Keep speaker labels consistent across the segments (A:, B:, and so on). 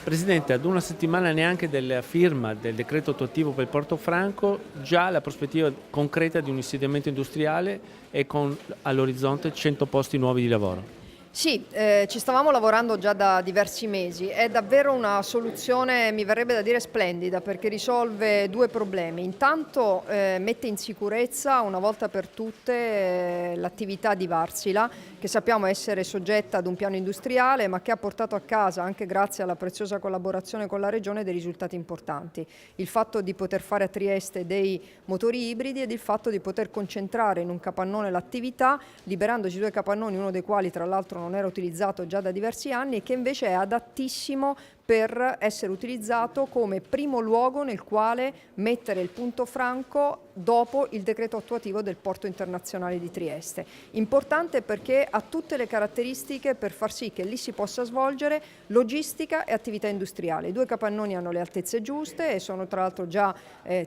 A: Presidente, ad una settimana neanche della firma del decreto attuativo per il Porto Franco, già la prospettiva concreta di un insediamento industriale e con all'orizzonte 100 posti nuovi di lavoro.
B: Sì, ci stavamo lavorando già da diversi mesi. È davvero una soluzione, mi verrebbe da dire splendida, perché risolve due problemi. Intanto mette in sicurezza una volta per tutte l'attività di Varsila, che sappiamo essere soggetta ad un piano industriale, ma che ha portato a casa, anche grazie alla preziosa collaborazione con la Regione, dei risultati importanti. Il fatto di poter fare a Trieste dei motori ibridi ed il fatto di poter concentrare in un capannone l'attività, liberandoci due capannoni, uno dei quali tra l'altro non era utilizzato già da diversi anni e che invece è adattissimo per essere utilizzato come primo luogo nel quale mettere il punto franco dopo il decreto attuativo del Porto Internazionale di Trieste. Importante perché ha tutte le caratteristiche per far sì che lì si possa svolgere logistica e attività industriale. I due capannoni hanno le altezze giuste e sono tra l'altro già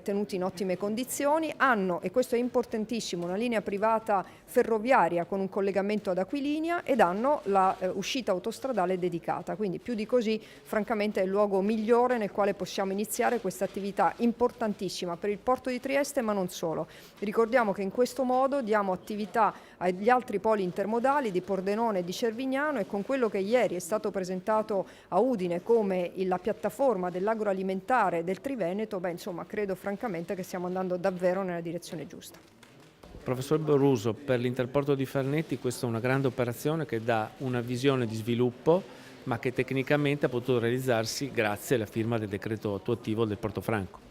B: tenuti in ottime condizioni, hanno, e questo è importantissimo, una linea privata ferroviaria con un collegamento ad Aquilinea ed hanno la uscita autostradale dedicata, quindi più di così francamente è il luogo migliore nel quale possiamo iniziare questa attività importantissima per il Porto di Trieste, ma non solo. Ricordiamo che in questo modo diamo attività agli altri poli intermodali di Pordenone e di Cervignano e con quello che ieri è stato presentato a Udine come la piattaforma dell'agroalimentare del Triveneto, insomma, credo francamente che stiamo andando davvero nella direzione giusta.
A: Professor Boruso, per l'Interporto di Farnetti questa è una grande operazione che dà una visione di sviluppo, ma che tecnicamente ha potuto realizzarsi grazie alla firma del decreto attuativo del Porto Franco.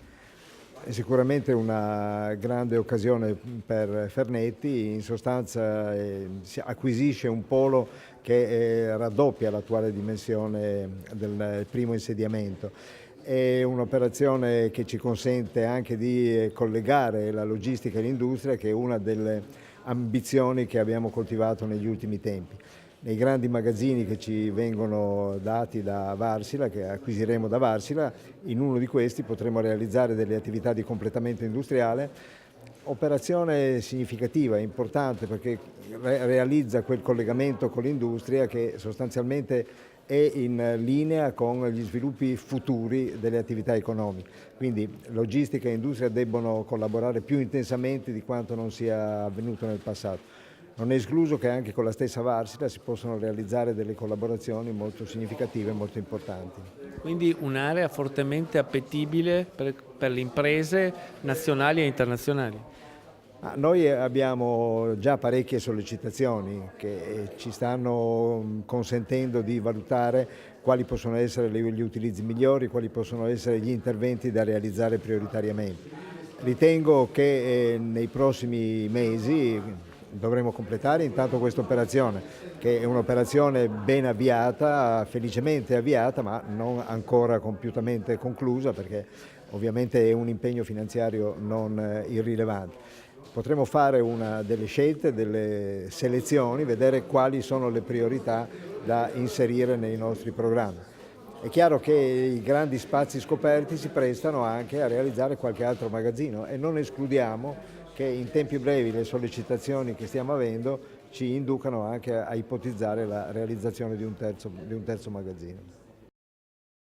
C: È sicuramente una grande occasione per Farnetti, in sostanza si acquisisce un polo che raddoppia l'attuale dimensione del primo insediamento. È un'operazione che ci consente anche di collegare la logistica e l'industria, che è una delle ambizioni che abbiamo coltivato negli ultimi tempi. Nei grandi magazzini che ci vengono dati da Varsila, che acquisiremo da Varsila, in uno di questi potremo realizzare delle attività di completamento industriale. Operazione significativa, importante, perché realizza quel collegamento con l'industria che sostanzialmente è in linea con gli sviluppi futuri delle attività economiche. Quindi logistica e industria debbono collaborare più intensamente di quanto non sia avvenuto nel passato. Non è escluso che anche con la stessa Varsila si possano realizzare delle collaborazioni molto significative e molto importanti.
A: Quindi un'area fortemente appetibile per le imprese nazionali e internazionali.
C: Noi abbiamo già parecchie sollecitazioni che ci stanno consentendo di valutare quali possono essere gli utilizzi migliori, quali possono essere gli interventi da realizzare prioritariamente. Ritengo che nei prossimi mesi dovremo completare intanto questa operazione, che è un'operazione ben avviata, felicemente avviata, ma non ancora compiutamente conclusa, perché ovviamente è un impegno finanziario non irrilevante. Potremo fare delle scelte, delle selezioni, vedere quali sono le priorità da inserire nei nostri programmi. È chiaro che i grandi spazi scoperti si prestano anche a realizzare qualche altro magazzino e non escludiamo che in tempi brevi le sollecitazioni che stiamo avendo ci inducano anche a ipotizzare la realizzazione di un terzo magazzino.